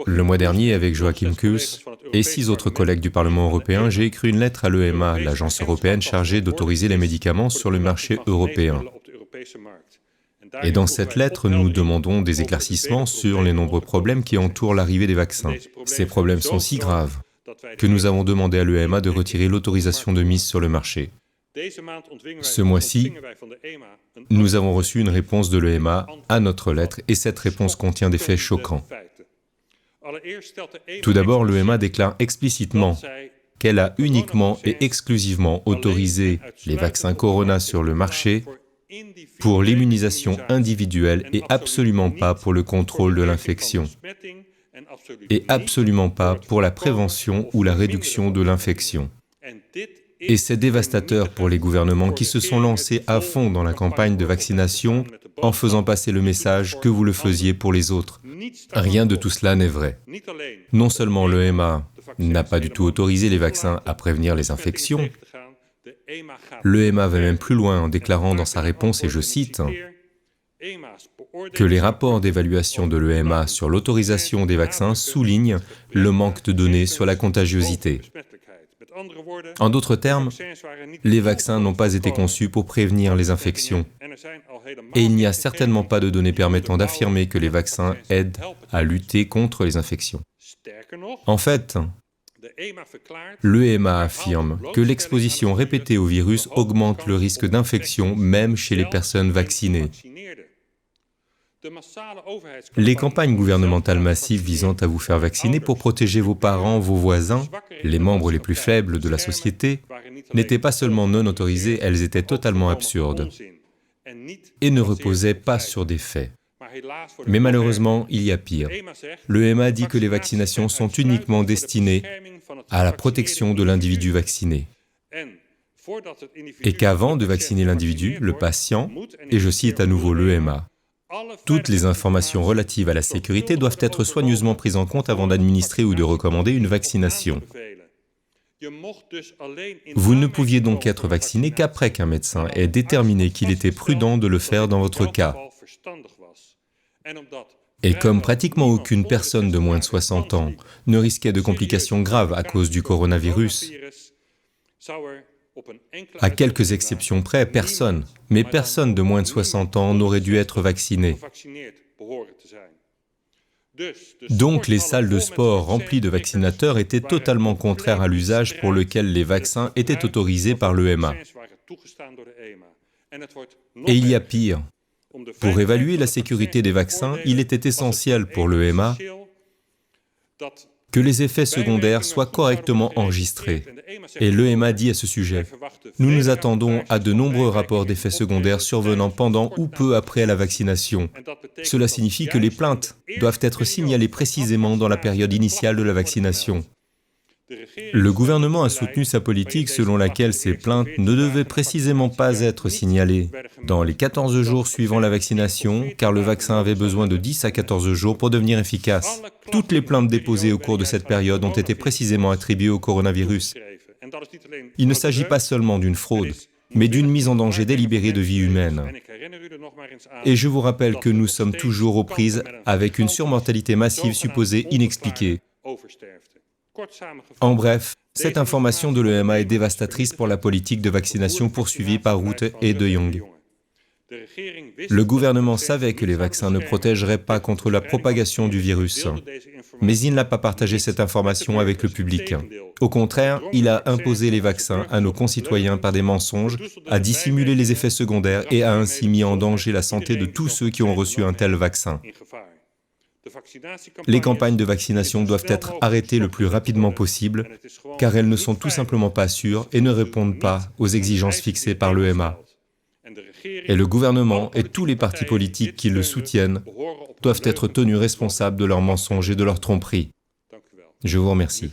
Le mois dernier, avec Joachim Kuls et 6 autres collègues du Parlement européen, j'ai écrit une lettre à l'EMA, l'agence européenne chargée d'autoriser les médicaments sur le marché européen. Et dans cette lettre, nous demandons des éclaircissements sur les nombreux problèmes qui entourent l'arrivée des vaccins. Ces problèmes sont si graves que nous avons demandé à l'EMA de retirer l'autorisation de mise sur le marché. Ce mois-ci, nous avons reçu une réponse de l'EMA à notre lettre et cette réponse contient des faits choquants. Tout d'abord, l'EMA déclare explicitement qu'elle a uniquement et exclusivement autorisé les vaccins Corona sur le marché pour l'immunisation individuelle et absolument pas pour le contrôle de l'infection, et absolument pas pour la prévention ou la réduction de l'infection. Et c'est dévastateur pour les gouvernements qui se sont lancés à fond dans la campagne de vaccination en faisant passer le message que vous le faisiez pour les autres. Rien de tout cela n'est vrai. Non seulement l'EMA n'a pas du tout autorisé les vaccins à prévenir les infections, l'EMA va même plus loin en déclarant dans sa réponse, et je cite, que les rapports d'évaluation de l'EMA sur l'autorisation des vaccins soulignent le manque de données sur la contagiosité. En d'autres termes, les vaccins n'ont pas été conçus pour prévenir les infections. Et il n'y a certainement pas de données permettant d'affirmer que les vaccins aident à lutter contre les infections. En fait, l'EMA affirme que l'exposition répétée au virus augmente le risque d'infection même chez les personnes vaccinées. Les campagnes gouvernementales massives visant à vous faire vacciner pour protéger vos parents, vos voisins, les membres les plus faibles de la société, n'étaient pas seulement non autorisées, elles étaient totalement absurdes et ne reposaient pas sur des faits. Mais malheureusement, il y a pire. L'EMA dit que les vaccinations sont uniquement destinées à la protection de l'individu vacciné. Et qu'avant de vacciner l'individu, le patient, et je cite à nouveau l'EMA, toutes les informations relatives à la sécurité doivent être soigneusement prises en compte avant d'administrer ou de recommander une vaccination. Vous ne pouviez donc être vacciné qu'après qu'un médecin ait déterminé qu'il était prudent de le faire dans votre cas. Et comme pratiquement aucune personne de moins de 60 ans ne risquait de complications graves à cause du coronavirus, à quelques exceptions près, personne, mais personne de moins de 60 ans n'aurait dû être vacciné. Donc les salles de sport remplies de vaccinateurs étaient totalement contraires à l'usage pour lequel les vaccins étaient autorisés par l'EMA. Et il y a pire. Pour évaluer la sécurité des vaccins, il était essentiel pour l'EMA que les effets secondaires soient correctement enregistrés. Et l'EMA dit à ce sujet, « Nous nous attendons à de nombreux rapports d'effets secondaires survenant pendant ou peu après la vaccination. Cela signifie que les plaintes doivent être signalées précisément dans la période initiale de la vaccination. » Le gouvernement a soutenu sa politique selon laquelle ces plaintes ne devaient précisément pas être signalées dans les 14 jours suivant la vaccination, car le vaccin avait besoin de 10 à 14 jours pour devenir efficace. Toutes les plaintes déposées au cours de cette période ont été précisément attribuées au coronavirus. Il ne s'agit pas seulement d'une fraude, mais d'une mise en danger délibérée de vie humaine. Et je vous rappelle que nous sommes toujours aux prises avec une surmortalité massive supposée inexpliquée. En bref, cette information de l'EMA est dévastatrice pour la politique de vaccination poursuivie par Rutte et De Jong. Le gouvernement savait que les vaccins ne protégeraient pas contre la propagation du virus, mais il n'a pas partagé cette information avec le public. Au contraire, il a imposé les vaccins à nos concitoyens par des mensonges, a dissimulé les effets secondaires et a ainsi mis en danger la santé de tous ceux qui ont reçu un tel vaccin. Les campagnes de vaccination doivent être arrêtées le plus rapidement possible, car elles ne sont tout simplement pas sûres et ne répondent pas aux exigences fixées par l'EMA. Et le gouvernement et tous les partis politiques qui le soutiennent doivent être tenus responsables de leurs mensonges et de leurs tromperies. Je vous remercie.